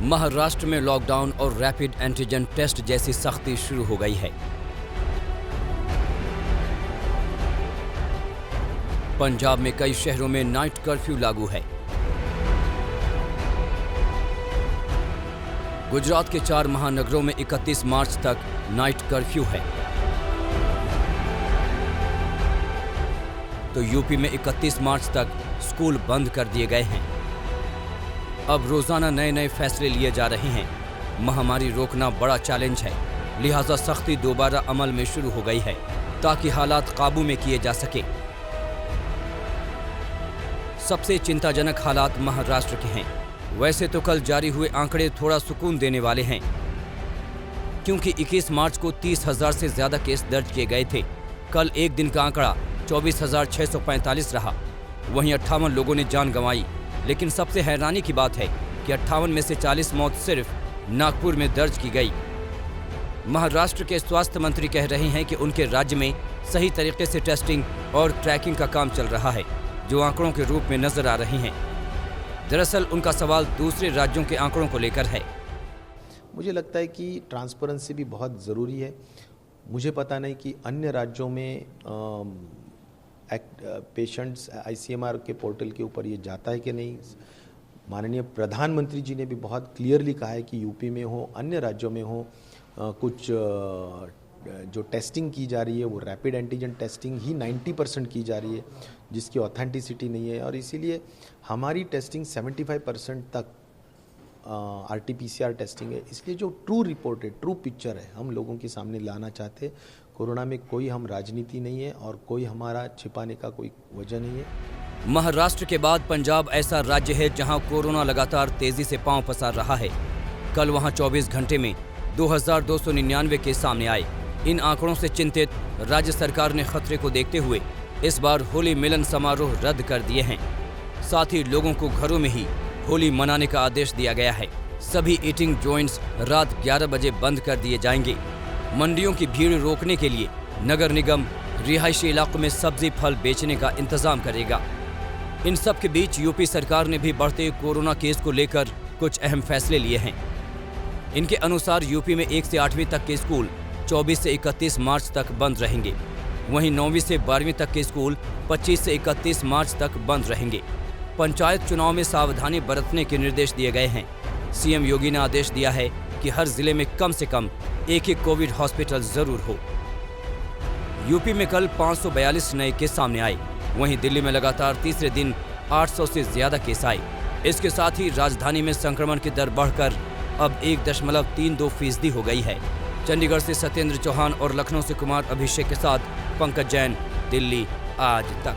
महाराष्ट्र में लॉकडाउन और rapid antigen test जैसी सख्ती शुरू हो गई है। पंजाब में कई शहरों में नाइट कर्फ्यू लागू है। गुजरात के 4 महानगरों में 31 मार्च तक नाइट कर्फ्यू है। तो यूपी में 31 मार्च तक स्कूल बंद कर दिए गए हैं। अब रोजाना नए नए फैसले लिए जा रहे हैं। महामारी रोकना बड़ा चैलेंज है, लिहाजा सख्ती दोबारा अमल में शुरू हो गई है ताकि हालात काबू में किए जा सके। सबसे चिंताजनक हालात महाराष्ट्र के हैं। वैसे तो कल जारी हुए आंकड़े थोड़ा सुकून देने वाले हैं, क्योंकि 21 मार्च को 30,000 से ज्यादा केस दर्ज किए गए थे। कल एक दिन का आंकड़ा 24,645 रहा। वहीं 58 लोगों ने जान गंवाई। लेकिन सबसे हैरानी की बात है कि 58 में से 40 मौत सिर्फ नागपुर में दर्ज की गई। महाराष्ट्र के स्वास्थ्य मंत्री कह रहे हैं कि उनके राज्य में सही तरीके से टेस्टिंग और ट्रैकिंग का काम चल रहा है, जो आंकड़ों के रूप में नजर आ रही हैं। दरअसल उनका सवाल दूसरे राज्यों के आंकड़ों को लेकर है। मुझे लगता है कि ट्रांसपेरेंसी भी बहुत ज़रूरी है। मुझे पता नहीं कि अन्य राज्यों में पेशेंट्स ICMR के पोर्टल के ऊपर ये जाता है कि नहीं। माननीय प्रधानमंत्री जी ने भी बहुत क्लियरली कहा है कि यूपी में हो, अन्य राज्यों में हो, कुछ जो टेस्टिंग की जा रही है वो रैपिड एंटीजन टेस्टिंग ही 90% की जा रही है, जिसकी ऑथेंटिसिटी नहीं है। और इसीलिए हमारी टेस्टिंग 75% तक RT-PCR टेस्टिंग है। इसलिए जो ट्रू रिपोर्ट है, ट्रू पिक्चर है, हम लोगों के सामने लाना चाहते हैं। कोरोना में कोई हम राजनीति नहीं है और कोई हमारा छिपाने का कोई वजह नहीं है। महाराष्ट्र के बाद पंजाब ऐसा राज्य है जहां कोरोना लगातार तेजी से पांव पसार रहा है। कल वहां 24 घंटे में 2,299 केस सामने आए। इन आंकड़ों से चिंतित राज्य सरकार ने खतरे को देखते हुए इस बार होली मिलन समारोह रद्द कर दिए हैं। साथ ही लोगों को घरों में ही होली मनाने का आदेश दिया गया है। सभी ईटिंग जॉइंट्स रात 11 बजे बंद कर दिए जाएंगे। मंडियों की भीड़ रोकने के लिए नगर निगम रिहायशी इलाकों में सब्जी फल बेचने का इंतजाम करेगा। इन सब के बीच यूपी सरकार ने भी बढ़ते कोरोना केस को लेकर कुछ अहम फैसले लिए हैं। इनके अनुसार यूपी में 1 से 8वीं तक के स्कूल 24 से 31 मार्च तक बंद रहेंगे। वहीं 9वीं से 12वीं तक के स्कूल 25 से 31 मार्च तक बंद रहेंगे। पंचायत चुनाव में सावधानी बरतने के निर्देश दिए गए हैं। सीएम योगी ने आदेश दिया है कि हर जिले में कम से कम एक कोविड हॉस्पिटल जरूर हो। यूपी में कल 542 नए केस सामने आए। वहीं दिल्ली में लगातार तीसरे दिन 800 से ज्यादा केस आए। इसके साथ ही राजधानी में संक्रमण की दर बढ़कर अब 1.32% हो गई है। चंडीगढ़ से सत्येंद्र चौहान और लखनऊ से कुमार अभिषेक के साथ पंकज जैन, दिल्ली आज तक।